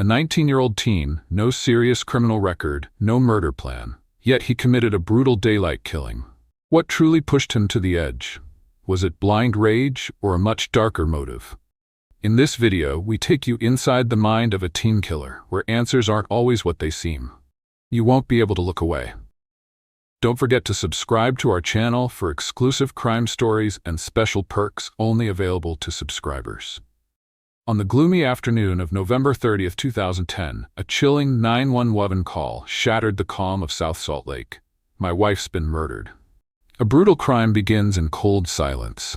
A 19-year-old teen, no serious criminal record, no murder plan. Yet he committed a brutal daylight killing. What truly pushed him to the edge? Was it blind rage or a much darker motive? In this video, we take you inside the mind of a teen killer, where answers aren't always what they seem. You won't be able to look away. Don't forget to subscribe to our channel for exclusive crime stories and special perks only available to subscribers. On the gloomy afternoon of November 30th, 2010, a chilling 911 call shattered the calm of South Salt Lake. My wife's been murdered. A brutal crime begins in cold silence.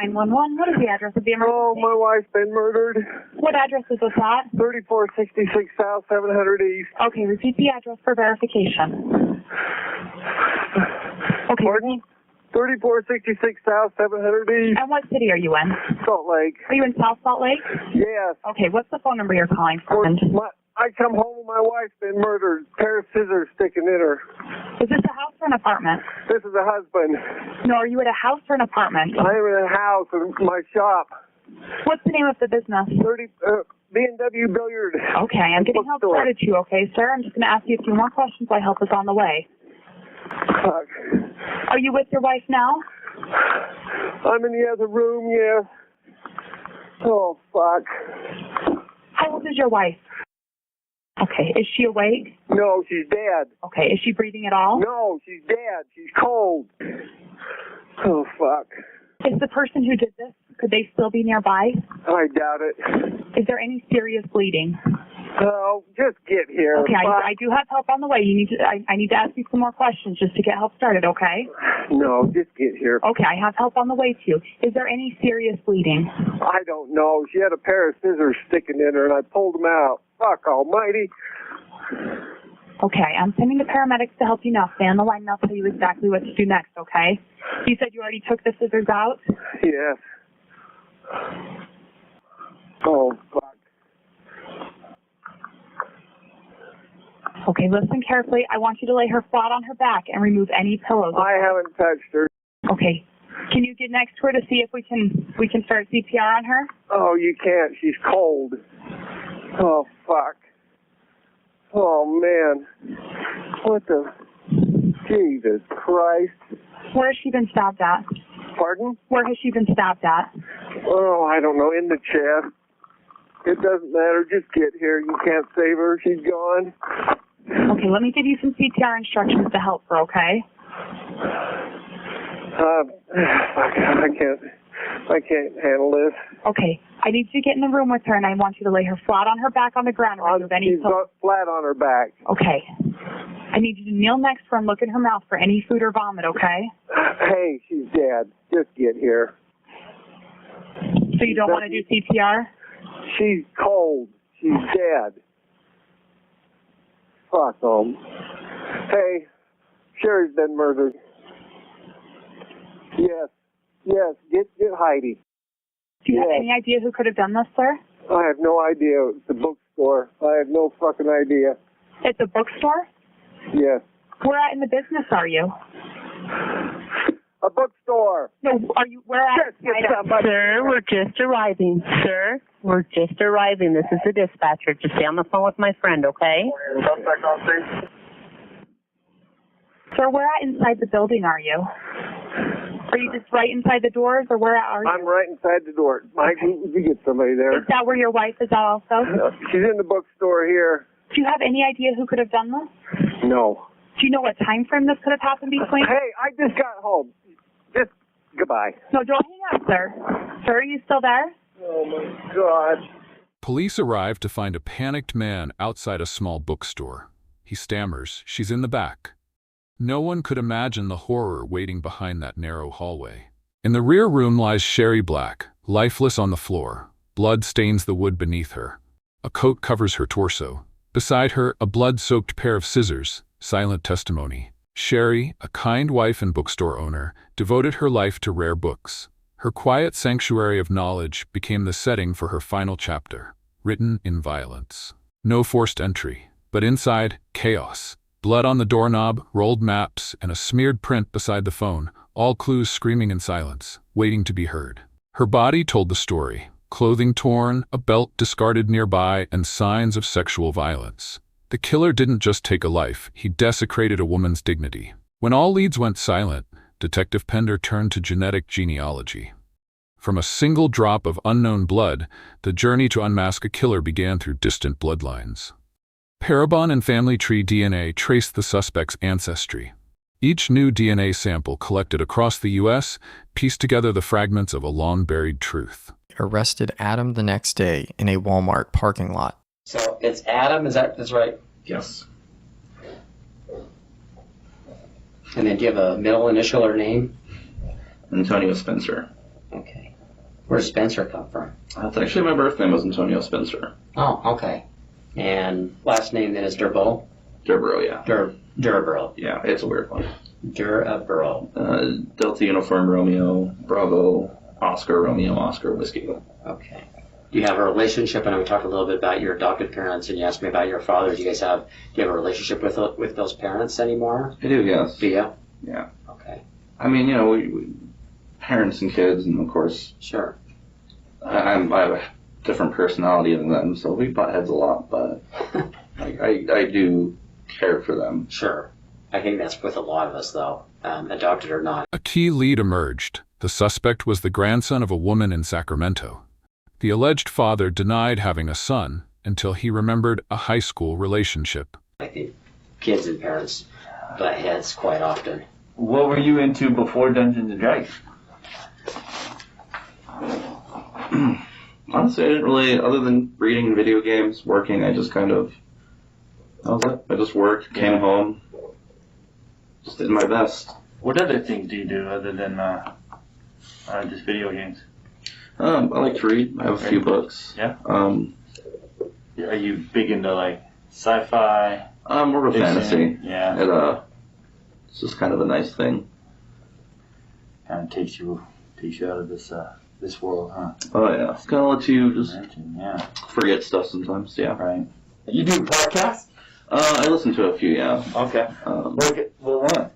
911, what is the address of the emergency? Oh, my wife's been murdered. What address is this at? 3466 South 700 East. Okay, repeat the address for verification. Okay. Pardon? 3466 South 700 East. And what city are you in? Salt Lake. Are you in South Salt Lake? Yes. Okay, what's the phone number you're calling from? I come home and my wife's been murdered. Pair of scissors sticking in her. Is this a house or an apartment? This is a husband. No, are you at a house or an apartment? I'm in a house in my shop. What's the name of the business? B&W Billiard. Okay, I'm getting help Bookstore. started to you, okay, sir? I'm just going to ask you a few more questions while help is on the way. Fuck. Are you with your wife now? I'm in the other room, yes. Oh, fuck. How old is your wife? Okay, is she awake? No, she's dead. Okay, is she breathing at all? No, she's dead. She's cold. Oh, fuck. Is the person who did this, could they still be nearby? I doubt it. Is there any serious bleeding? Oh, just get here. Okay, I do have help on the way. I need to ask you some more questions just to get help started, okay? No, just get here. Okay, I have help on the way too. Is there any serious bleeding? I don't know. She had a pair of scissors sticking in her, and I pulled them out. Fuck almighty. Okay, I'm sending the paramedics to help you now. Stay on the line and I'll tell you exactly what to do next, okay? You said you already took the scissors out? Yes. Oh, fuck. Okay, listen carefully. I want you to lay her flat on her back and remove any pillows. I haven't touched her. Okay. Can you get next to her to see if we can start CPR on her? Oh, you can't. She's cold. Oh, fuck. Oh, man. What the... Jesus Christ. Where has she been stabbed at? Pardon? Where has she been stabbed at? Oh, I don't know. In the chest. It doesn't matter. Just get here. You can't save her. She's gone. Okay, let me give you some CPR instructions to help her, okay? I can't handle this. Okay, I need you to get in the room with her, and I want you to lay her flat on her back on the ground. She's flat on her back. Okay. I need you to kneel next to her and look in her mouth for any food or vomit, okay? Hey, she's dead. Just get here. So you don't want to do CPR? She's cold. She's dead. Fuck them. Hey, Sherry's been murdered. Yes. Yes. Get Heidi. Do you have any idea who could have done this, sir? I have no idea. It's a bookstore. I have no fucking idea. It's a bookstore? Yes. Where at in the business are you? A bookstore. No, are you, where at? Sir, we're just arriving. Sir, we're just arriving. This is the dispatcher. Just stay on the phone with my friend, okay? Sir, where at inside the building are you? Are you just right inside the doors, or where are you? I'm right inside the door. Mike, you get somebody there. Is that where your wife is at also? She's in the bookstore here. Do you have any idea who could have done this? No. Do you know what time frame this could have happened between? Hey, I just got home. Just goodbye. No, don't hang up, sir. Sir, are you still there? Oh, my God. Police arrive to find a panicked man outside a small bookstore. He stammers, "She's in the back." No one could imagine the horror waiting behind that narrow hallway. In the rear room lies Sherry Black, lifeless on the floor. Blood stains the wood beneath her. A coat covers her torso. Beside her, a blood-soaked pair of scissors, silent testimony. Sherry, a kind wife and bookstore owner, devoted her life to rare books. Her quiet sanctuary of knowledge became the setting for her final chapter, written in violence. No forced entry, but inside, chaos. Blood on the doorknob, rolled maps, and a smeared print beside the phone, all clues screaming in silence, waiting to be heard. Her body told the story, clothing torn, a belt discarded nearby, and signs of sexual violence. The killer didn't just take a life, he desecrated a woman's dignity. When all leads went silent, Detective Pender turned to genetic genealogy. From a single drop of unknown blood, the journey to unmask a killer began through distant bloodlines. Parabon and family tree DNA traced the suspect's ancestry. Each new DNA sample collected across the U.S. pieced together the fragments of a long-buried truth. Arrested Adam the next day in a Walmart parking lot. So it's Adam, that's right? Yes. And then do you have a middle initial or name? Antonio Spencer. Okay. Where does Spencer come from? That's actually my birth name was Antonio Spencer. Oh, okay. And last name then is Durbo? Durborough, yeah. Duraborough. Yeah, it's a weird one. Duraborough. Delta Uniform Romeo, Bravo, Oscar, Romeo, Oscar, Whiskey. Okay. Do you have a relationship? And we talked a little bit about your adopted parents, and you asked me about your father. Do you have a relationship with those parents anymore? I do, yes. Do you? Yeah. Okay. I mean, we parents and kids, and of course, sure. I have a different personality than them, so we butt heads a lot, but I do care for them. Sure. I think that's with a lot of us, though, adopted or not. A key lead emerged. The suspect was the grandson of a woman in Sacramento. The alleged father denied having a son until he remembered a high school relationship. I think kids and parents butt heads quite often. What were you into before Dungeons and Dragons? Honestly, I didn't really, other than reading video games, working, I just kind of, that was it. I just worked, came home, just did my best. What other things do you do other than just video games? I like to read. I have a few books. Yeah? Are you big into, like, sci-fi? More of a fantasy. Yeah. It's just kind of a nice thing. Kind of takes you out of this world, huh? Oh, yeah. It's kind of lets you just forget stuff sometimes, yeah. Right. You do podcasts? I listen to a few, yeah. Okay. What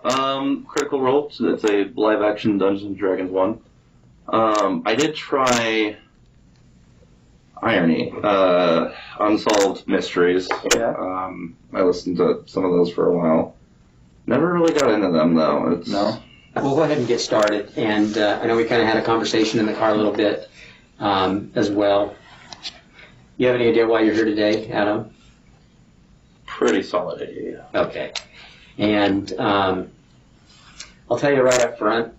one? Critical Role, so that's a live-action Dungeons and Dragons one. I did try Irony, Unsolved Mysteries. Yeah. I listened to some of those for a while. Never really got into them, though. No? We'll go ahead and get started. And I know we kind of had a conversation in the car a little bit as well. You have any idea why you're here today, Adam? Pretty solid idea. Okay. And I'll tell you right up front,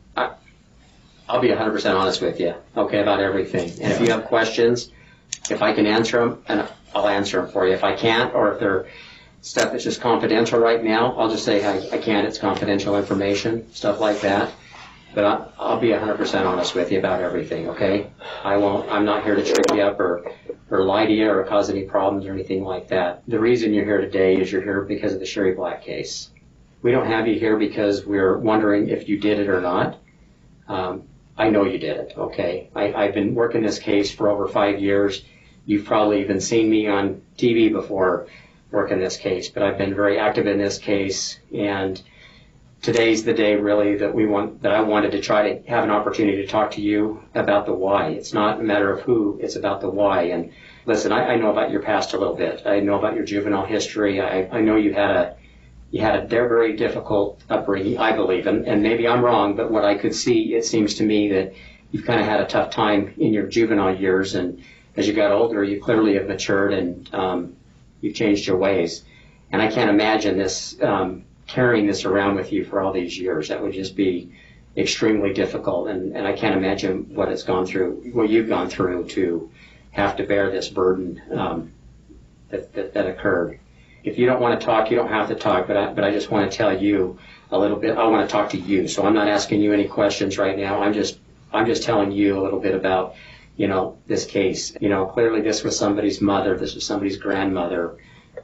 I'll be 100% honest with you, okay, about everything. And if you have questions, if I can answer them, and I'll answer them for you. If I can't, or if they're stuff that's just confidential right now, I'll just say I can't, it's confidential information, stuff like that. But I'll be 100% honest with you about everything, okay? I'm not here to trick you up or lie to you or cause any problems or anything like that. The reason you're here today is you're here because of the Sherry Black case. We don't have you here because we're wondering if you did it or not. I know you did it, okay? I've been working this case for over 5 years. You've probably even seen me on TV before working this case, but I've been very active in this case, and today's the day really that I wanted to try to have an opportunity to talk to you about the why. It's not a matter of who, it's about the why. And listen, I know about your past a little bit. I know about your juvenile history. I know you had a very difficult upbringing, I believe, and maybe I'm wrong, but what I could see, it seems to me that you've kind of had a tough time in your juvenile years, and as you got older, you clearly have matured and you've changed your ways. And I can't imagine this, carrying this around with you for all these years. That would just be extremely difficult, and I can't imagine what you've gone through to have to bear this burden that occurred. If you don't want to talk, you don't have to talk, but I just want to tell you a little bit. I want to talk to you, so I'm not asking you any questions right now. I'm just telling you a little bit about, this case. Clearly this was somebody's mother, this was somebody's grandmother,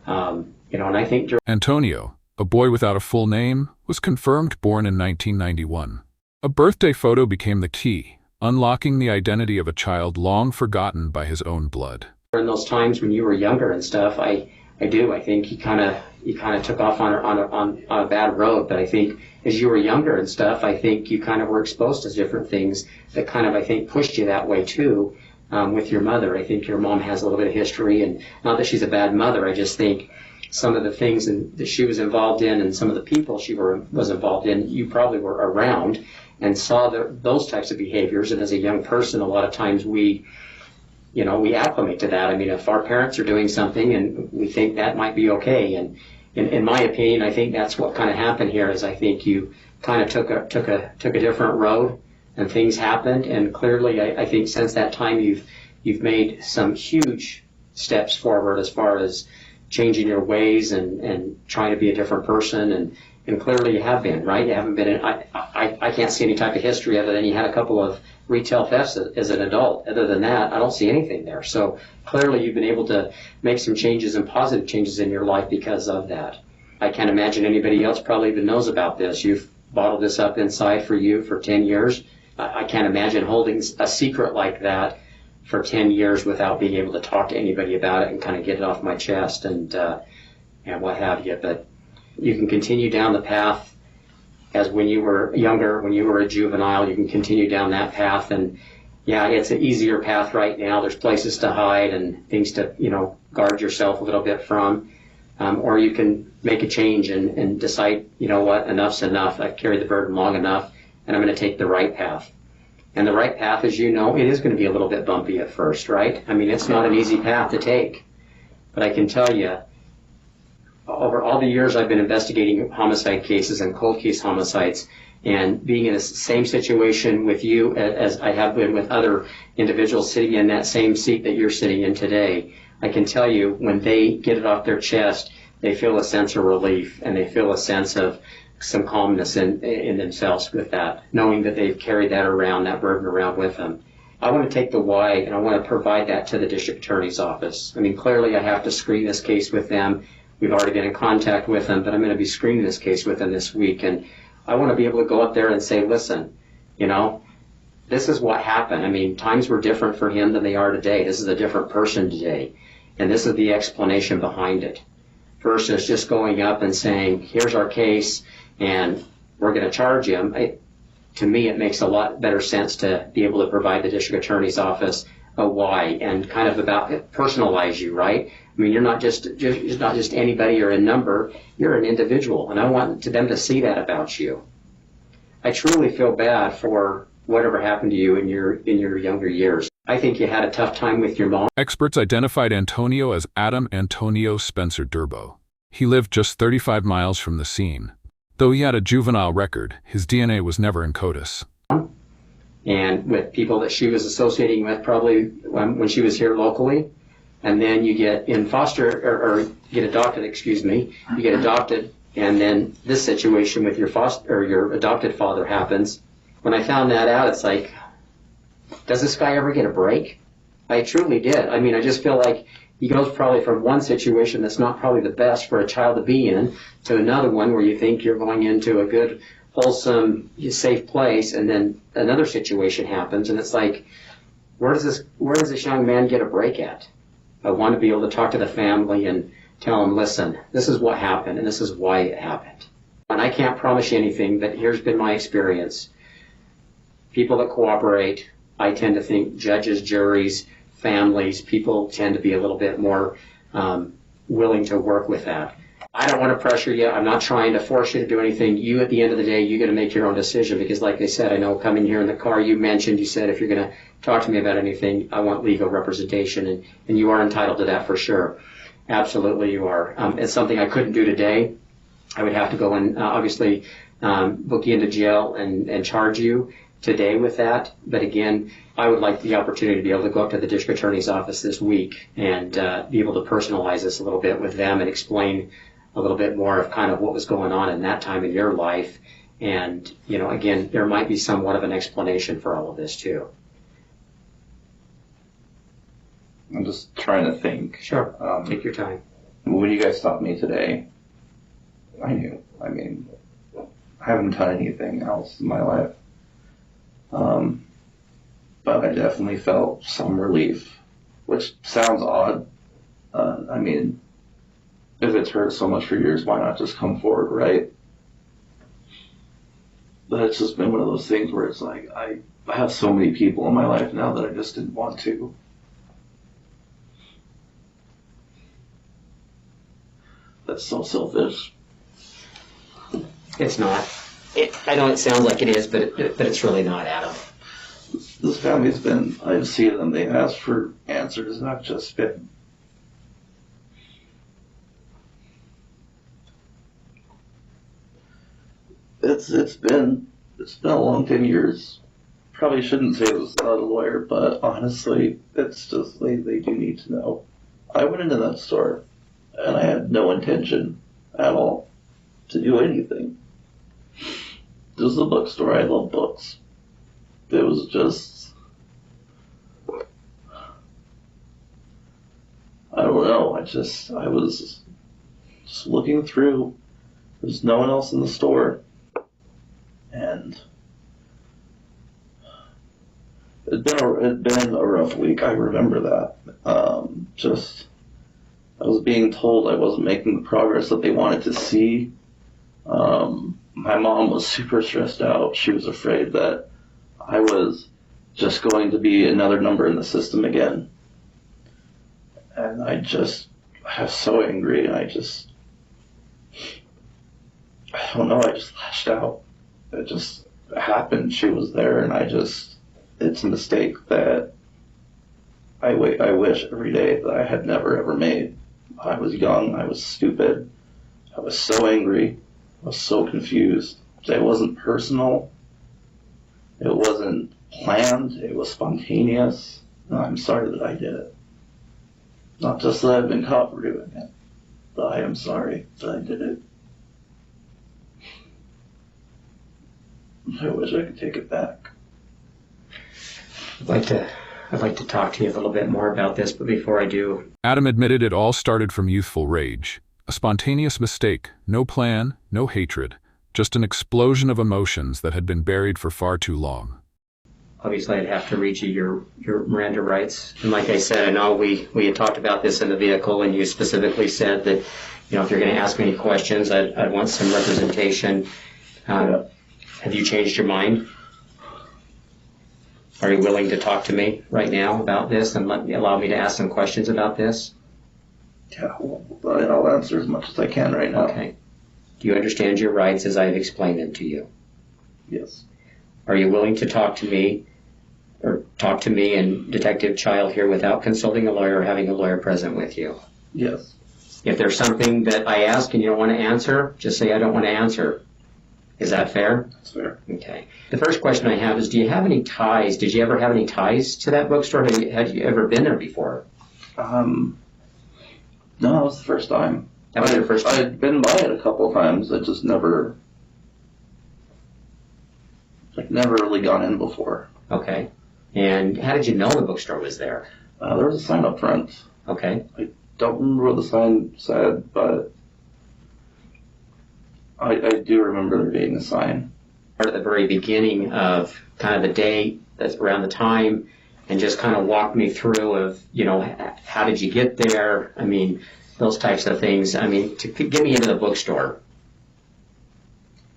and I think Antonio, a boy without a full name, was confirmed born in 1991. A birthday photo became the key, unlocking the identity of a child long forgotten by his own blood. in those times when you were younger and stuff, I think you kind of took off on a bad road. But I think as you were younger and stuff, I think you kind of were exposed to different things that kind of, I think, pushed you that way too. with your mother. I think your mom has a little bit of history, and not that she's a bad mother. I just think some of the things that she was involved in and some of the people she was involved in, you probably were around and saw those types of behaviors. And as a young person, a lot of times we acclimate to that. I mean, if our parents are doing something and we think that might be okay, and in my opinion, I think that's what kind of happened here. Is I think you kind of took a different road, and things happened. And clearly, I think since that time, you've made some huge steps forward as far as changing your ways and trying to be a different person. And clearly, you have been, right. You haven't been. I can't see any type of history other than you had a couple of retail thefts as an adult. Other than that, I don't see anything there. So clearly you've been able to make some changes and positive changes in your life because of that. I can't imagine anybody else probably even knows about this. You've bottled this up inside for you for 10 years. I can't imagine holding a secret like that for 10 years without being able to talk to anybody about it and kind of get it off my chest and what have you. But you can continue down the path as when you were younger, when you were a juvenile. You can continue down that path, and yeah, it's an easier path right now. There's places to hide and things to, guard yourself a little bit from, or you can make a change and decide, what, enough's enough. I've carried the burden long enough, and I'm going to take the right path. And the right path, as you know, it is going to be a little bit bumpy at first, right? I mean, it's not an easy path to take, but I can tell you, over all the years I've been investigating homicide cases and cold case homicides, and being in the same situation with you as I have been with other individuals sitting in that same seat that you're sitting in today, I can tell you when they get it off their chest, they feel a sense of relief and they feel a sense of some calmness in themselves with that, knowing that they've carried that burden around with them. I want to take the why and I want to provide that to the district attorney's office. I mean, clearly I have to screen this case with them. We've already been in contact with them, but I'm going to be screening this case with them this week. And I want to be able to go up there and say, listen, this is what happened. I mean, times were different for him than they are today. This is a different person today. And this is the explanation behind it. Versus just going up and saying, here's our case, and we're going to charge him. To me, it makes a lot better sense to be able to provide the district attorney's office a why and kind of personalize you, right? I mean, you're not just anybody or a number. You're an individual, and I want them to see that about you. I truly feel bad for whatever happened to you in your younger years. I think you had a tough time with your mom. Experts identified Antonio as Adam Antonio Spencer Durbo. He lived just 35 miles from the scene. Though he had a juvenile record, his DNA was never in CODIS. And with people that she was associating with probably when she was here locally. And then you get in foster, or get adopted, you get adopted, and then this situation with your adopted father happens. When I found that out, it's like, does this guy ever get a break? I truly did. I mean, I just feel like he goes probably from one situation that's not probably the best for a child to be in to another one where you think you're going into a good, wholesome, safe place, and then another situation happens, and it's like, where does this young man get a break at? I want to be able to talk to the family and tell them, listen, this is what happened and this is why it happened. And I can't promise you anything, but here's been my experience. People that cooperate, I tend to think judges, juries, families, people tend to be a little bit more willing to work with that. I don't want to pressure you. I'm not trying to force you to do anything. You, at the end of the day, you're going to make your own decision because, like I said, I know coming here in the car, you said if you're going to talk to me about anything, I want legal representation, and you are entitled to that for sure. Absolutely, you are. It's something I couldn't do today. I would have to go and obviously book you into jail and charge you today with that. But again, I would like the opportunity to be able to go up to the district attorney's office this week and be able to personalize this a little bit with them and explain a little bit more of kind of what was going on in that time in your life. And, again, there might be somewhat of an explanation for all of this too. I'm just trying to think. Sure. Take your time. When you guys stopped me today, I knew. I mean, I haven't done anything else in my life. But I definitely felt some relief, which sounds odd. I mean, if it's hurt so much for years, why not just come forward, right? But it's just been one of those things where it's like, I I have so many people in my life now that I just didn't want to. That's so selfish. It's not. I know it sounds like it is, but it's really not, Adam. This family's been, I've seen them, they ask for answers, and I've just been. It's been a long 10 years. Probably shouldn't say this without a lawyer, but honestly, it's just, they do need to know. I went into that store, and I had no intention at all to do anything. This was a bookstore. I love books. It was just, I don't know. I was just looking through. There's no one else in the store. And it'd been a rough week. I remember that. I was being told I wasn't making the progress that they wanted to see. My mom was super stressed out. She was afraid that I was just going to be another number in the system again. And I was so angry, and I don't know, I just lashed out. It just happened. She was there, and it's a mistake that I wish every day that I had never ever made. I was young, I was stupid, I was so angry, I was so confused. It wasn't personal, it wasn't planned, it was spontaneous. And I'm sorry that I did it. Not just that I've been caught for doing it, but I am sorry that I did it. I wish I could take it back. I'd like to talk to you a little bit more about this, but before I do... Adam admitted it all started from youthful rage. A spontaneous mistake, no plan, no hatred, just an explosion of emotions that had been buried for far too long. Obviously, I'd have to read you your Miranda rights. And like I said, I know we had talked about this in the vehicle, and you specifically said that, if you're going to ask me any questions, I'd want some representation. Have you changed your mind? Are you willing to talk to me right now about this and allow me to ask some questions about this? Yeah, well, I'll answer as much as I can right now. Okay. Do you understand your rights as I've explained them to you? Yes. Are you willing to talk to me and Detective Child here without consulting a lawyer or having a lawyer present with you? Yes. If there's something that I ask and you don't want to answer, just say I don't want to answer. Is that fair? That's fair. Okay. The first question I have is, do you have any ties? Did you ever have any ties to that bookstore? Had you ever been there before? No, that was the first time. That was your first time? I'd been by it a couple of times. I just never really gone in before. Okay. And how did you know the bookstore was there? There was a sign up front. Okay. I don't remember what the sign said, but I do remember there being a sign. At the very beginning of kind of the day, that's around the time, and just kind of walk me through of, how did you get there? I mean, those types of things. I mean, to get me into the bookstore.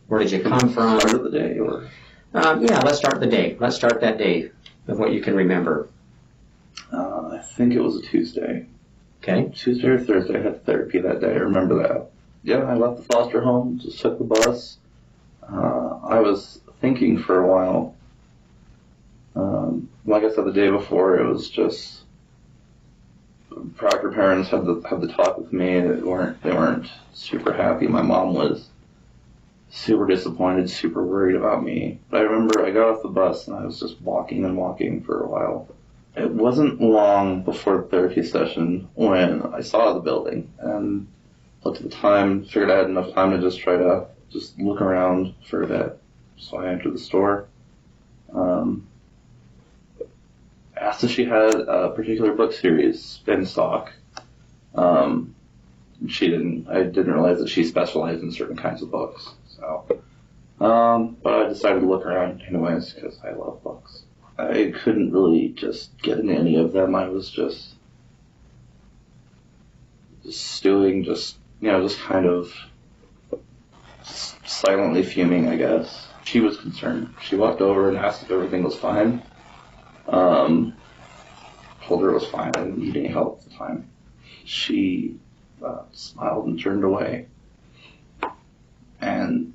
Where did you come from? Start of the day, or? Yeah, let's start the day. Let's start that day of what you can remember. I think it was a Tuesday. Okay. Tuesday or Thursday, I had therapy that day. I remember that. Yeah, I left the foster home, just took the bus. I was thinking for a while. Like I said the day before, it was just Proctor parents had the talk with me. They weren't super happy. My mom was super disappointed, super worried about me. But I remember I got off the bus and I was just walking and walking for a while. It wasn't long before the therapy session when I saw the building and looked at the time, figured I had enough time to just try to just look around for a bit. So I entered the store. Asked if she had a particular book series in stock. She didn't. I didn't realize that she specialized in certain kinds of books. So, but I decided to look around anyways because I love books. I couldn't really just get into any of them. I was just stewing, just kind of silently fuming, I guess. she was concerned. She walked over and asked if everything was fine. Told her it was fine. I didn't need any help at the time. She smiled and turned away. And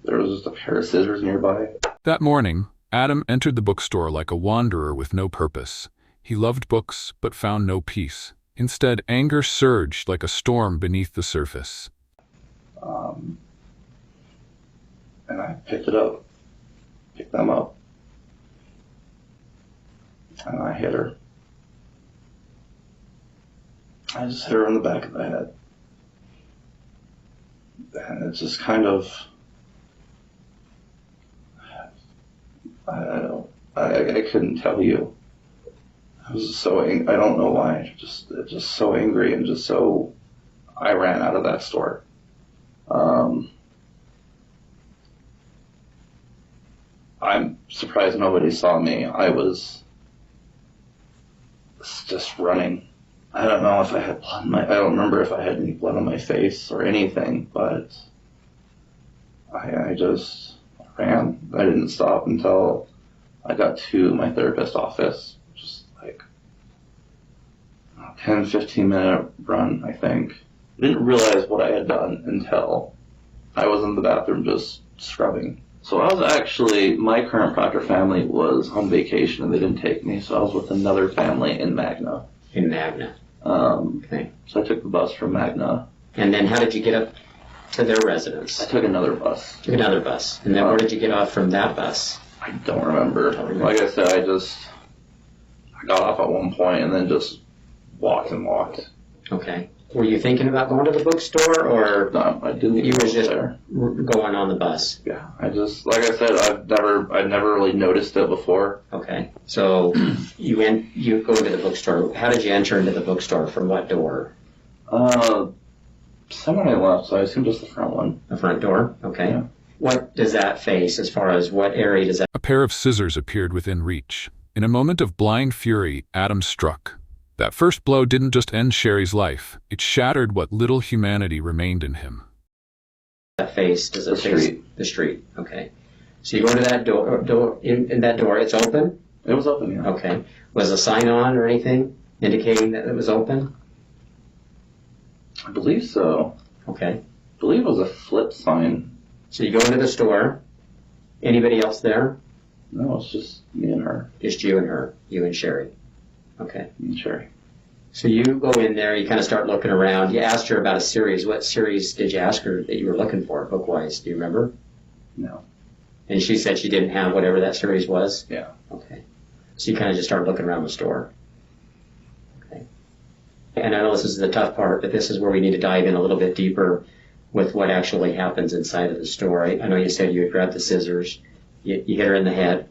there was just a pair of scissors nearby. That morning, Adam entered the bookstore like a wanderer with no purpose. He loved books, but found no peace. Instead, anger surged like a storm beneath the surface. And I picked them up, and I hit her. I just hit her in the back of the head. And it's just kind of, I couldn't tell you. I was so angry. I don't know why. Just so angry and just so. I ran out of that store. I'm surprised nobody saw me. I was just running. I don't know if I had blood I don't remember if I had any blood on my face or anything, but I just ran. I didn't stop until I got to my therapist's office. Just like a 10, 15-minute run, I think. I didn't realize what I had done until I was in the bathroom just scrubbing. So I was actually, my current Proctor family was on vacation and they didn't take me, so I was with another family in Magna. In Magna. Okay. So I took the bus from Magna. And then how did you get up to their residence? I took another bus. And then where did you get off from that bus? I don't remember. Like I said, I got off at one point and then just walked and walked. Okay. Were you thinking about going to the bookstore, or no? I didn't. You were just there. Going on the bus. Yeah, I'd never really noticed it before. Okay, so you go into the bookstore. How did you enter into the bookstore? From what door? Someone I left, so I assume just the front one. The front door. Okay. Yeah. What does that face? As far as what area does that? A pair of scissors appeared within reach. In a moment of blind fury, Adam struck. That first blow didn't just end Sherry's life, it shattered what little humanity remained in him. That face, does it face the street? Okay. So you go into that door, in that door, it's open? It was open, yeah. Okay. Was a sign on or anything indicating that it was open? I believe so. Okay. I believe it was a flip sign. So you go into the store. Anybody else there? No, it's just me and her. Just you and her, you and Sherry. Okay. Sherry. So you go in there, you kind of start looking around. You asked her about a series. What series did you ask her that you were looking for, book-wise? Do you remember? No. And she said she didn't have whatever that series was? Yeah. Okay. So you kind of just started looking around the store. Okay. And I know this is the tough part, but this is where we need to dive in a little bit deeper with what actually happens inside of the store. I know you said you had grabbed the scissors. You hit her in the head.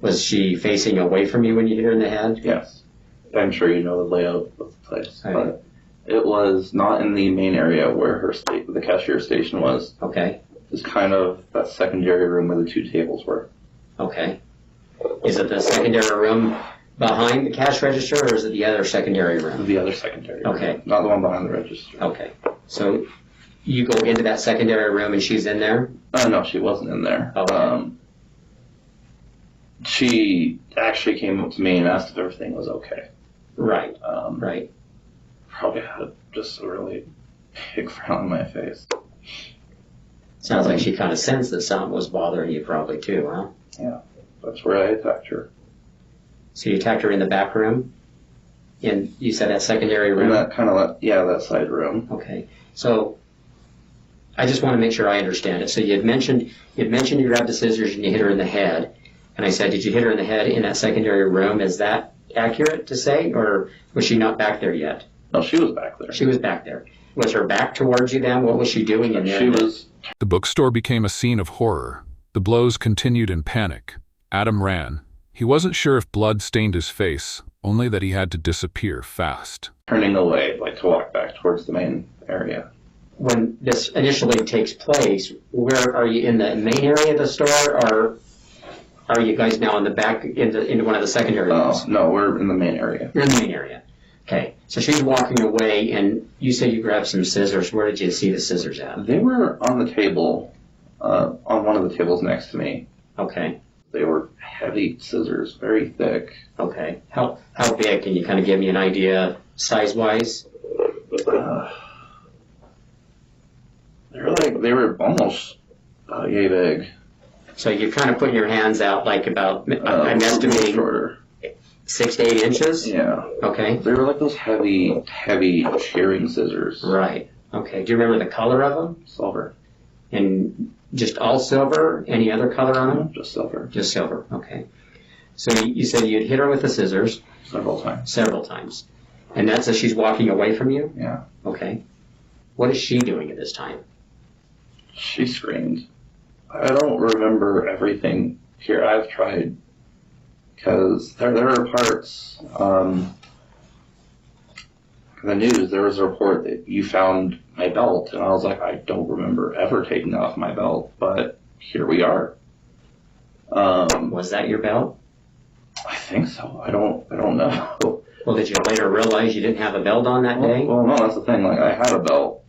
Was she facing away from you when you hit her in the head? Yes. I'm sure you know the layout of the place, right. But it was not in the main area where the cashier station was. Okay. It was kind of that secondary room where the two tables were. Okay. Is it the secondary room behind the cash register, or is it the other secondary room? The other secondary room. Okay. Not the one behind the register. Okay. So you go into that secondary room and she's in there? No, she wasn't in there. Okay. She actually came up to me and asked if everything was okay. Right. Right. Probably had just a really big frown on my face. Sounds like she kind of sensed that something was bothering you probably too, huh? Yeah. That's where I attacked her. So you attacked her in the back room? You said that secondary room? In that kind of, that side room. Okay. So I just want to make sure I understand it. So you had mentioned you grabbed the scissors and you hit her in the head. And I said, did you hit her in the head in that secondary room? Is that accurate to say, or was she not back there yet? No, she was back there. She was back there. Was her back towards you then? What was she doing in there? The bookstore became a scene of horror. The blows continued in panic. Adam ran. He wasn't sure if blood stained his face, only that he had to disappear fast. Turning away, to walk back towards the main area. When this initially takes place, where are you, in the main area of the store, or are you guys now in the back, into one of the secondary rooms? No, we're in the main area. You're in the main area. Okay, so she's walking away, and you said you grabbed some scissors. Where did you see the scissors at? They were on the table, on one of the tables next to me. Okay. They were heavy scissors, very thick. Okay. How big? Can you kind of give me an idea, size-wise? They were almost yay big. So you're kind of putting your hands out like about, I'm estimating, shorter. 6 to 8 inches? Yeah. Okay. They were like those heavy shearing scissors. Right. Okay. Do you remember the color of them? Silver. And just all silver? Any other color on them? Just silver. Just silver. Okay. So you said you'd hit her with the scissors? Several times. Several times. And that's as she's walking away from you? Yeah. Okay. What is she doing at this time? She screamed. I don't remember everything here. I've tried, because there are parts, the news, there was a report that you found my belt, and I was like, I don't remember ever taking off my belt, but here we are. Was that your belt? I think so. I don't know. Well, did you later realize you didn't have a belt on that day? Well, no, that's the thing. Like, I had a belt,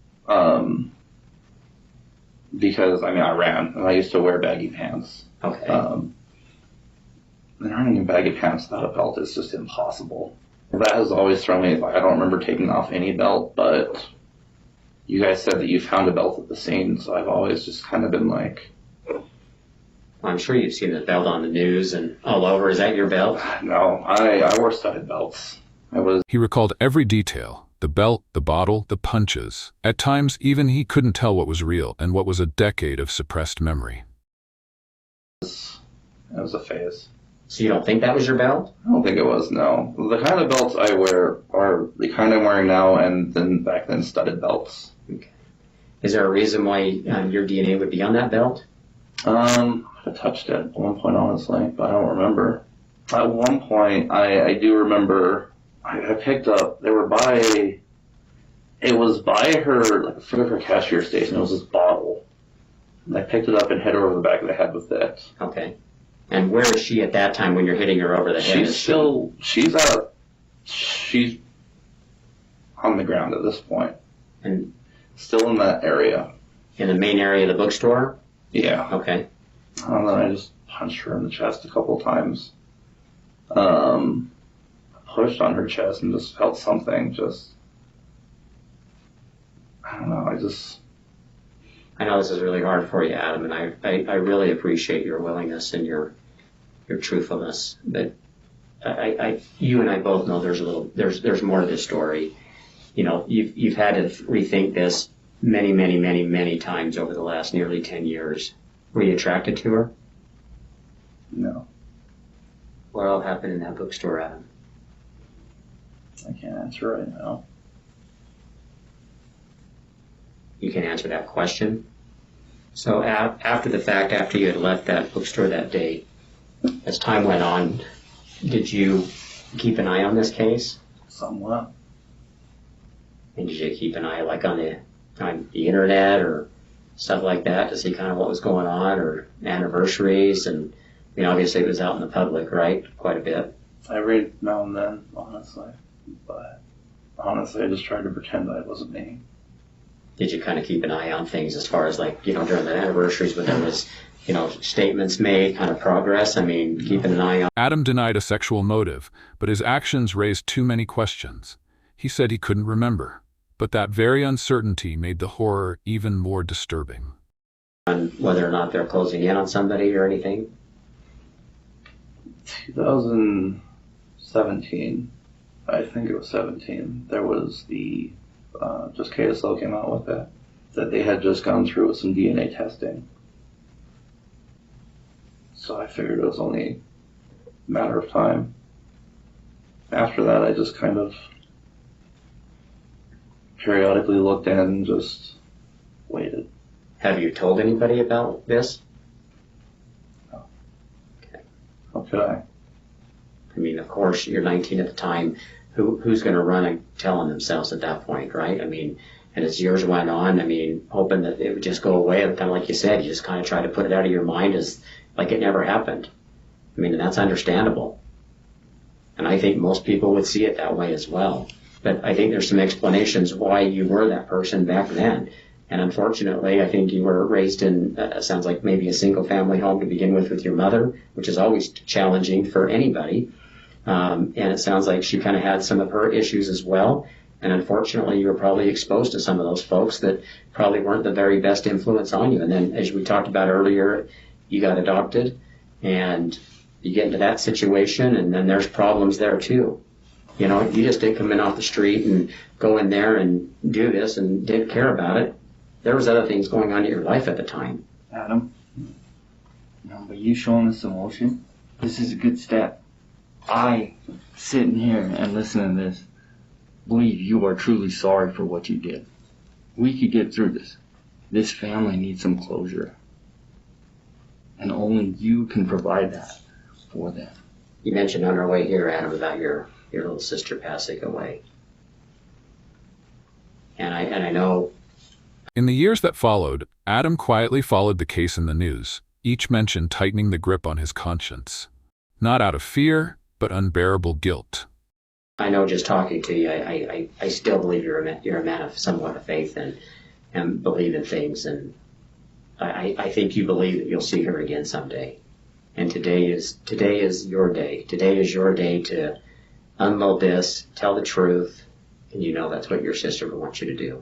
because, I mean, I ran, and I used to wear baggy pants. Okay. And running in baggy pants without a belt is just impossible. That has always thrown me. I don't remember taking off any belt, but you guys said that you found a belt at the scene, so I've always just kind of been like... I'm sure you've seen the belt on the news and all over. Is that your belt? No, I wore studded belts. He recalled every detail, the belt, the bottle, the punches. At times, even he couldn't tell what was real and what was a decade of suppressed memory. It was a phase. So you don't think that was your belt? I don't think it was, no. The kind of belts I wear are the kind I'm wearing now, and then back then studded belts. Okay. Is there a reason why your DNA would be on that belt? I touched it at one point, honestly, but I don't remember. At one point, I do remember I picked up, it was by her, like, foot of her cashier station. It was this bottle. And I picked it up and hit her over the back of the head with it. Okay. And where is she at that time when you're hitting her over the head? She's on the ground at this point. And still in that area. In the main area of the bookstore? Yeah. Okay. And then I just punched her in the chest a couple times. Pushed on her chest and just felt something I don't know, I know this is really hard for you, Adam, and I really appreciate your willingness and your truthfulness. But you and I both know there's more to this story. You know, you've had to rethink this many, many, many, many times over the last nearly 10 years. Were you attracted to her? No. What all happened in that bookstore, Adam? I can't answer right now. You can answer that question. So after the fact, after you had left that bookstore that day, as time went on, did you keep an eye on this case? Somewhat. And did you keep an eye like on the internet or stuff like that to see kind of what was going on, or anniversaries? And I mean, obviously it was out in the public, right? Quite a bit. I read now and then, honestly. But honestly, I just tried to pretend that it wasn't me. Did you kind of keep an eye on things as far as, like, during the anniversaries when there was, statements made, kind of progress? I mean, keeping an eye on... Adam denied a sexual motive, but his actions raised too many questions. He said he couldn't remember, but that very uncertainty made the horror even more disturbing. On whether or not they're closing in on somebody or anything? 2017, I think it was 17, there was the... just KSL came out with that they had just gone through with some DNA testing. So I figured it was only a matter of time. After that, I just kind of periodically looked in and just waited. Have you told anybody about this? No. Okay. How could I? I mean, of course, you're 19 at the time. Who's going to run and tell on themselves at that point, right? I mean, and as years went on, I mean, hoping that it would just go away, kind of like you said, you just kind of try to put it out of your mind as like it never happened. I mean, and that's understandable. And I think most people would see it that way as well. But I think there's some explanations why you were that person back then. And unfortunately, I think you were raised in, sounds like maybe a single family home to begin with your mother, which is always challenging for anybody. And it sounds like she kind of had some of her issues as well. And unfortunately, you were probably exposed to some of those folks that probably weren't the very best influence on you. And then, as we talked about earlier, you got adopted, and you get into that situation, and then there's problems there too. You know, you just didn't come in off the street and go in there and do this and didn't care about it. There was other things going on in your life at the time. Adam, but you showing this emotion, this is a good step. I, sitting here and listening to this, believe you are truly sorry for what you did. We could get through this. This family needs some closure. And only you can provide that for them. You mentioned on our way here, Adam, about your little sister passing away. And I know. In the years that followed, Adam quietly followed the case in the news, each mention tightening the grip on his conscience. Not out of fear, but unbearable guilt. I know just talking to you, I still believe you're a man of somewhat of faith and believe in things. And I think you believe that you'll see her again someday. And today is your day. Today is your day to unload this, tell the truth, and you know that's what your sister would want you to do.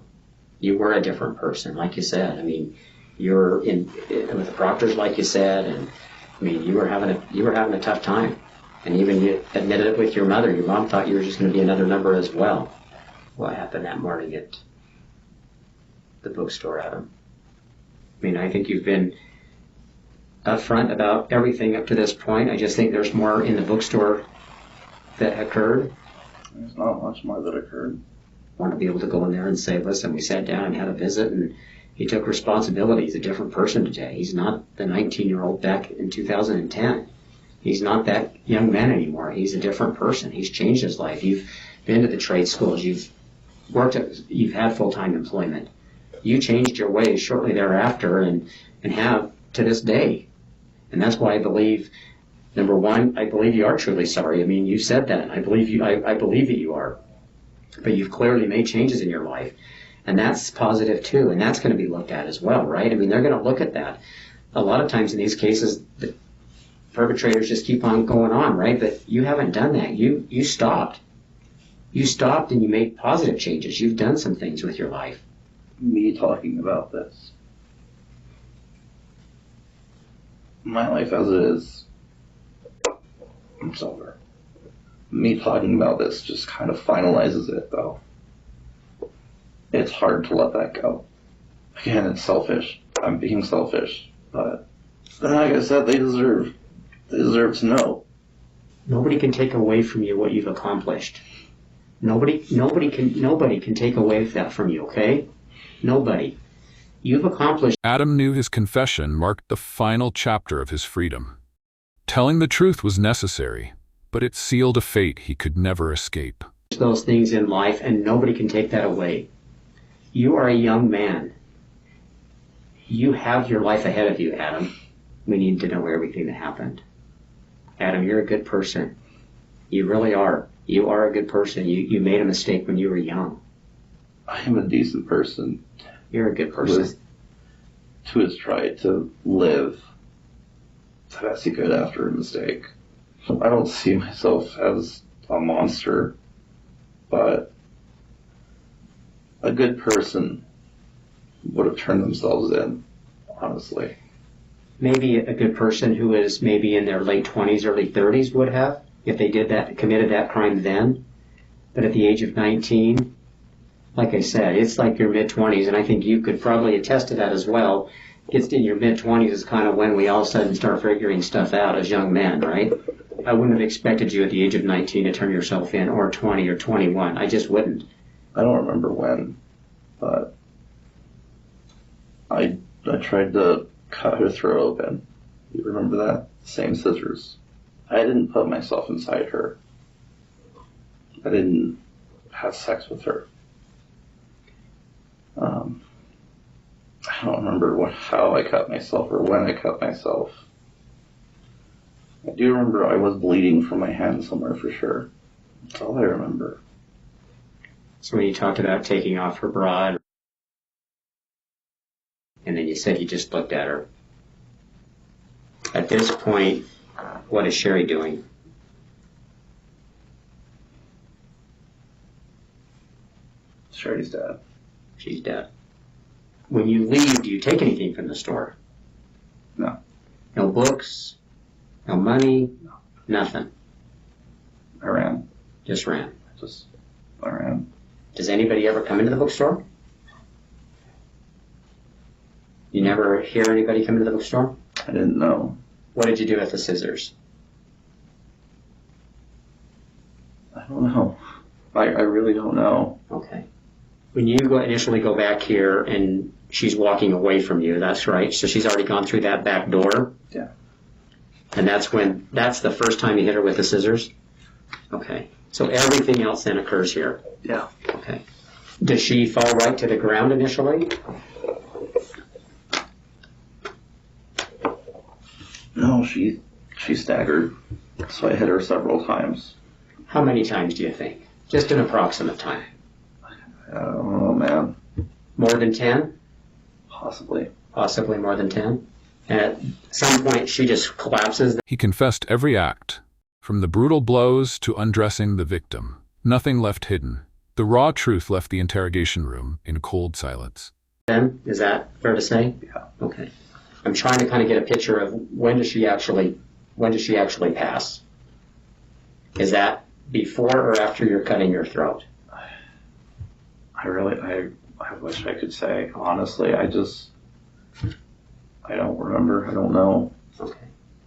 You were a different person, like you said. I mean, you're with the Proctors, like you said, and I mean, you were having a tough time, and even you admitted it with your mother. Your mom thought you were just going to be another number as well. What happened that morning at the bookstore, Adam? I mean, I think you've been upfront about everything up to this point. I just think there's more in the bookstore that occurred. There's not much more that occurred. Want to be able to go in there and say, listen, we sat down and had a visit, and he took responsibility. He's a different person today. He's not the 19-year-old back in 2010. He's not that young man anymore. He's a different person. He's changed his life. You've been to the trade schools. You've had full-time employment. You changed your ways shortly thereafter and have to this day. And that's why I believe, number one, I believe you are truly sorry. I mean, you said that. I believe you. I believe that you are. But you've clearly made changes in your life. And that's positive too. And that's going to be looked at as well, right? I mean, they're going to look at that. A lot of times in these cases, the perpetrators just keep on going on, right? But you haven't done that. You stopped. You stopped and you made positive changes. You've done some things with your life. Me talking about this. My life as it is, it's over. Me talking about this just kind of finalizes it, though. It's hard to let that go. Again, it's selfish. I'm being selfish, but like I said, they deserve to know. Nobody can take away from you what you've accomplished. Nobody can take away that from you, okay? Nobody. You've accomplished. Adam knew his confession marked the final chapter of his freedom. Telling the truth was necessary, but it sealed a fate he could never escape. Those things in life, and nobody can take that away. You are a young man. You have your life ahead of you, Adam. We need to know everything that happened. Adam, you're a good person. You really are. You are a good person. You made a mistake when you were young. I am a decent person. You're a good person. Who has tried to live the best he could after a mistake. I don't see myself as a monster, but a good person would have turned themselves in, honestly. Maybe a good person who is maybe in their late 20s, early 30s would have, if they committed that crime then. But at the age of 19, like I said, it's like your mid-20s, and I think you could probably attest to that as well. It's in your mid-20s is kind of when we all of a sudden start figuring stuff out as young men, right? I wouldn't have expected you at the age of 19 to turn yourself in, or 20 or 21. I just wouldn't. I don't remember when, but I tried to cut her throat open. You remember that? Same scissors. I didn't put myself inside her. I didn't have sex with her. I don't remember how I cut myself or when I cut myself. I do remember I was bleeding from my hand somewhere for sure. That's all I remember. So when you talked about taking off her bra, and then you said you just looked at her. At this point, what is Sherry doing? Sherry's dead. She's dead. When you leave, do you take anything from the store? No. No books? No money? No. Nothing? I ran. Just ran? I ran. Does anybody ever come into the bookstore? You never hear anybody come into the bookstore? I didn't know. What did you do with the scissors? I don't know. I really don't know. Okay. When you initially go back here and she's walking away from you, that's right. So she's already gone through that back door? Yeah. And that's the first time you hit her with the scissors? Okay. So everything else then occurs here? Yeah. Okay. Does she fall right to the ground initially? No, she staggered. So I hit her several times. How many times do you think? Just an approximate time. I don't know, man. More than 10? Possibly. Possibly more than 10? And at some point she just collapses. He confessed every act, from the brutal blows to undressing the victim. Nothing left hidden. The raw truth left the interrogation room in cold silence. Then, is that fair to say? Yeah. Okay. I'm trying to kind of get a picture of when does she actually pass? Is that before or after you're cutting your throat? I wish I could say. Honestly, I don't remember. I don't know. Okay.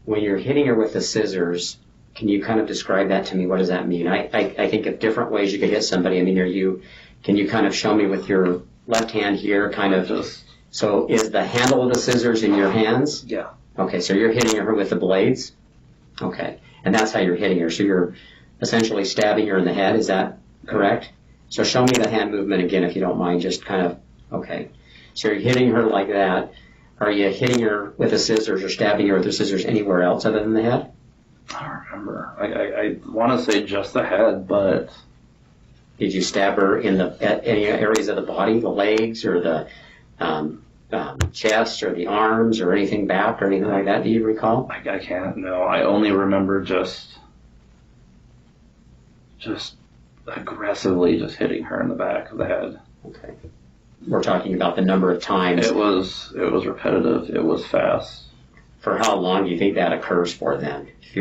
When you're hitting her with the scissors, can you kind of describe that to me? What does that mean? I think of different ways you could hit somebody. I mean, can you kind of show me with your left hand here, kind of so is the handle of the scissors in your hands? Yeah. Okay, so you're hitting her with the blades? Okay, and that's how you're hitting her. So you're essentially stabbing her in the head, is that correct? So show me the hand movement again, if you don't mind, just kind of, okay. So you're hitting her like that. Are you hitting her with the scissors or stabbing her with the scissors anywhere else other than the head? I don't remember. I want to say just the head, but... Did you stab her in any areas of the body, the legs or the chest or the arms or anything back or anything like that? Do you recall? I can't, no. I only remember just aggressively just hitting her in the back of the head. Okay. We're talking about the number of times. It was repetitive. It was fast. For how long do you think that occurs for then? If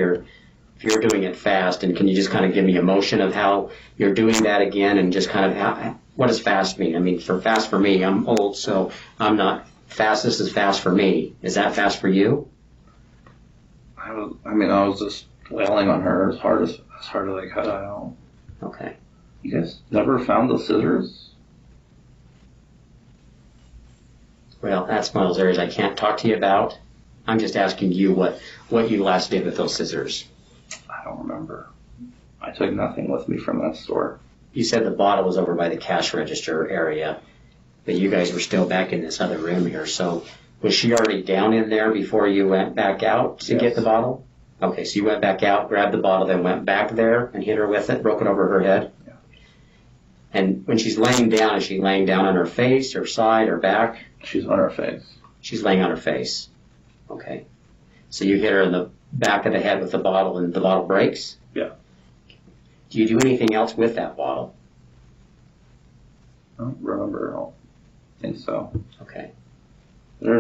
you're doing it fast, and can you just kind of give me a motion of how you're doing that again, and just kind of what does fast mean? I mean, fast for me, I'm old, so I'm not fast. This is fast for me. Is that fast for you? I was just wailing on her as hard as I could. I don't. Okay. You guys never found the scissors? Well, that's one of those areas I can't talk to you about. I'm just asking you what you last did with those scissors. I don't remember. I took nothing with me from that store. You said the bottle was over by the cash register area, but you guys were still back in this other room here. So was she already down in there before you went back out to get the bottle? Okay, so you went back out, grabbed the bottle, then went back there and hit her with it, broke it over her head? Yeah. And when she's laying down, is she laying down on her face, her side, or back? She's on her face. She's laying on her face. Okay. So you hit her in the back of the head with the bottle and the bottle breaks? Yeah. Do you do anything else with that bottle? I don't remember. I don't think so. Okay. There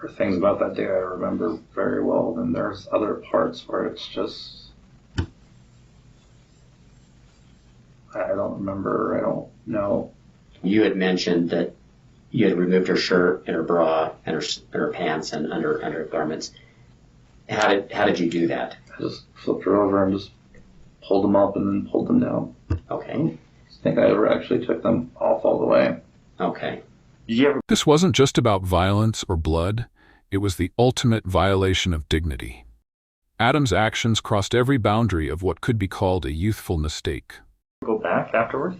are things about that day I remember very well, and there's other parts where it's just I don't remember. I don't know. You had mentioned that you had removed her shirt and her bra and her pants and undergarments. How did you do that? I just flipped her over and just pulled them up and then pulled them down. Okay. I don't think I ever actually took them off all the way. Okay. This wasn't just about violence or blood. It was the ultimate violation of dignity. Adam's actions crossed every boundary of what could be called a youthful mistake. Go back afterwards?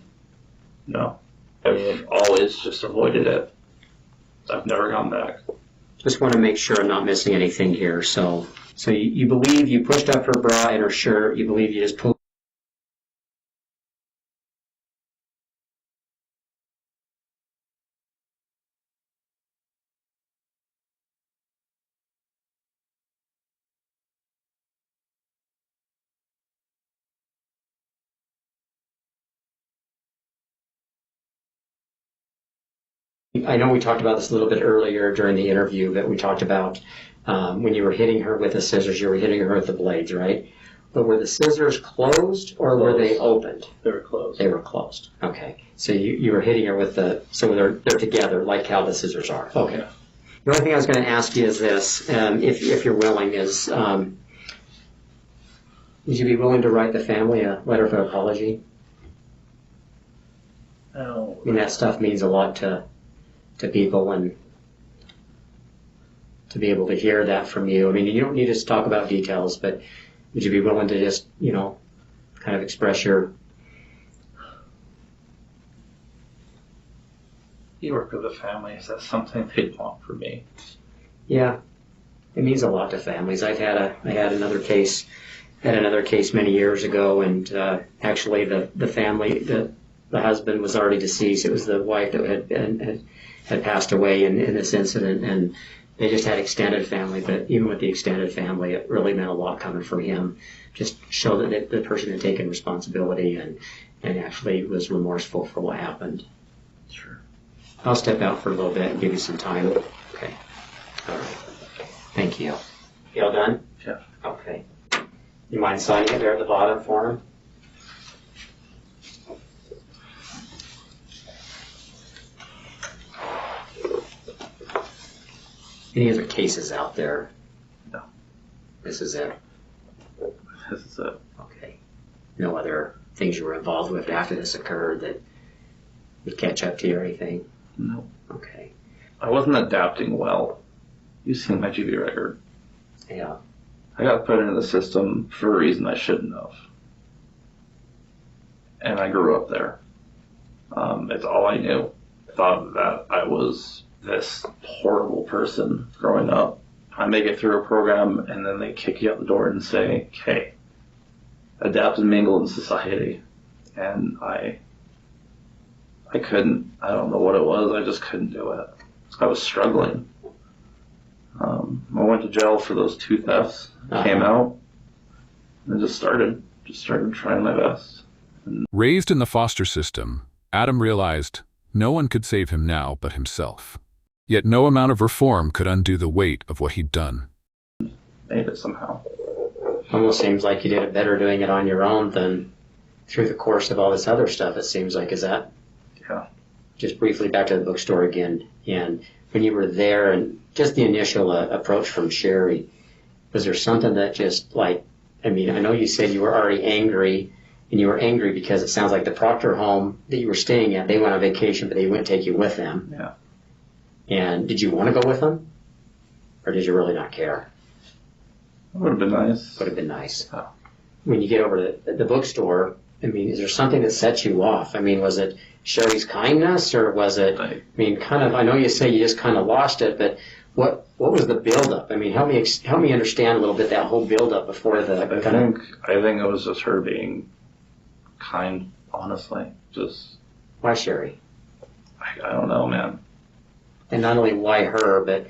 No. I've always just avoided it. I've never gone back. Just want to make sure I'm not missing anything here. So you believe you pushed up her bra and her shirt. You believe you just pulled I know we talked about this a little bit earlier during the interview, but we talked about when you were hitting her with the scissors, you were hitting her with the blades, right? But were the scissors closed or were they opened? They were closed. They were closed. Okay. So you were hitting her with so they're together like how the scissors are. Okay. Yeah. The only thing I was going to ask you is this, if you're willing, is would you be willing to write the family a letter of apology? No. I mean, that stuff means a lot to people, and to be able to hear that from you. I mean, you don't need us to talk about details, but would you be willing to just, kind of express your... You work with a family. Is that something they'd want for me? Yeah, it means a lot to families. I had another case many years ago, and actually the family, the husband was already deceased. It was the wife that had passed away in this incident, and they just had extended family. But even with the extended family, it really meant a lot coming from him. Just show that the person had taken responsibility and actually was remorseful for what happened. Sure. I'll step out for a little bit and give you some time. Okay. All right. Thank you. You all done? Yeah. Okay. You mind signing it there at the bottom for him? Any other cases out there? No. This is it? This is it. Okay. No other things you were involved with after this occurred that would catch up to you or anything? No. Okay. I wasn't adapting well. You've seen my GB record. Yeah. I got put into the system for a reason I shouldn't have. And I grew up there. It's all I knew. I thought that I was this horrible person growing up. I make it through a program and then they kick you out the door and say, okay, adapt and mingle in society. And I couldn't. I don't know what it was. I just couldn't do it. I was struggling. I went to jail for those 2 thefts. Came out and just started trying my best. Raised in the foster system, Adam realized no one could save him now but himself. Yet no amount of reform could undo the weight of what he'd done. Made it somehow. Almost seems like you did it better doing it on your own than through the course of all this other stuff, it seems like. Is that? Yeah. Just briefly back to the bookstore again. And when you were there and just the initial approach from Sherry, was there something that just I know you said you were already angry, and you were angry because it sounds like the Proctor home that you were staying at, they went on vacation, but they wouldn't take you with them. Yeah. And did you want to go with them? Or did you really not care? It would have been nice. Would have been nice. Oh. When you get over to the bookstore, is there something that sets you off? Was it Sherry's kindness, or was it, I know you say you just kind of lost it, but what was the buildup? Help me understand a little bit that whole buildup before the... I think it was just her being kind, honestly. Just... Why Sherry? I don't know, man. And not only why her, but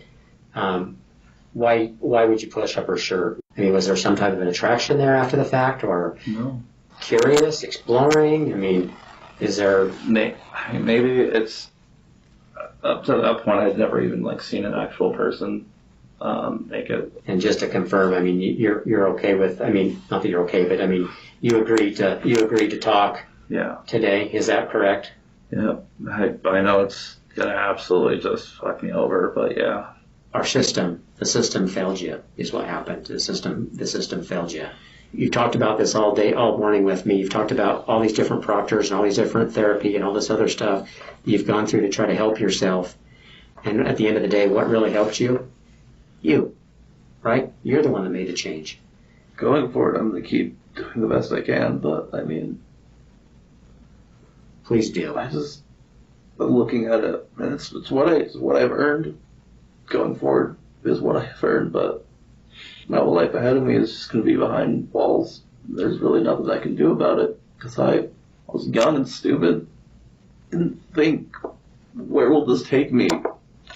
why would you push up her shirt? Was there some type of an attraction there after the fact, or no. Curious, exploring? Is there... Maybe it's... Up to that point, I'd never even seen an actual person naked. And just to confirm, you're okay with... not that you're okay, but you agreed to talk. Yeah. Today. Is that correct? Yeah. I know it's gonna absolutely just fuck me over, but yeah. The system failed you, is what happened. The system failed you. You talked about this all morning with me. You've talked about all these different proctors and all these different therapy and all this other stuff you've gone through to try to help yourself. And at the end of the day, what really helped you? You, right? You're the one that made the change. Going forward, I'm going to keep doing the best I can, but Please do. I'm looking at it, and it's what I've earned. Going forward is what I've earned, but my whole life ahead of me is just going to be behind walls. There's really nothing I can do about it, because I was young and stupid. Didn't think, where will this take me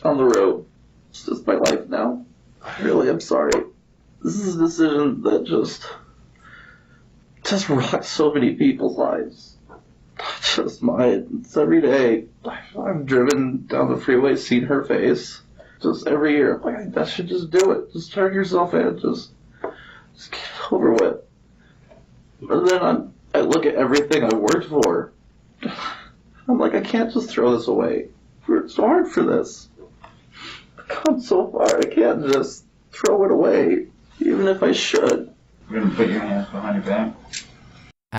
on the road? It's just my life now. I really am sorry. This is a decision that just rocked so many people's lives. just mine. It's every day. I've driven down the freeway, seen her face. Just every year. I'm like, that should just do it. Just turn yourself in. Just get it over with. But then I look at everything I worked for. I'm like, I can't just throw this away. I worked so hard for this. I've come so far. I can't just throw it away, even if I should. You're gonna put your hands behind your back.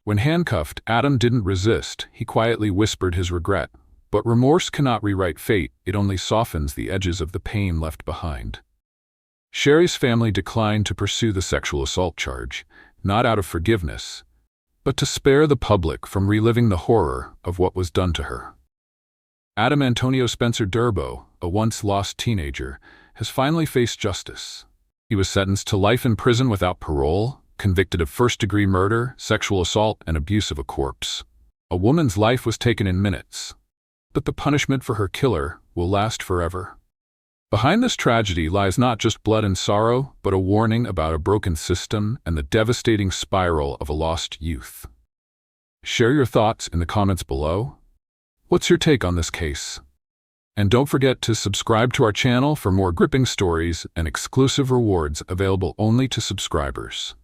When handcuffed, Adam didn't resist. He quietly whispered his regret. But remorse cannot rewrite fate. It only softens the edges of the pain left behind. Sherry's family declined to pursue the sexual assault charge, not out of forgiveness, but to spare the public from reliving the horror of what was done to her. Adam Antonio Spencer Durbo, a once lost teenager, has finally faced justice. He was sentenced to life in prison without parole, convicted of first-degree murder, sexual assault, and abuse of a corpse. A woman's life was taken in minutes, but the punishment for her killer will last forever. Behind this tragedy lies not just blood and sorrow, but a warning about a broken system and the devastating spiral of a lost youth. Share your thoughts in the comments below. What's your take on this case? And don't forget to subscribe to our channel for more gripping stories and exclusive rewards available only to subscribers.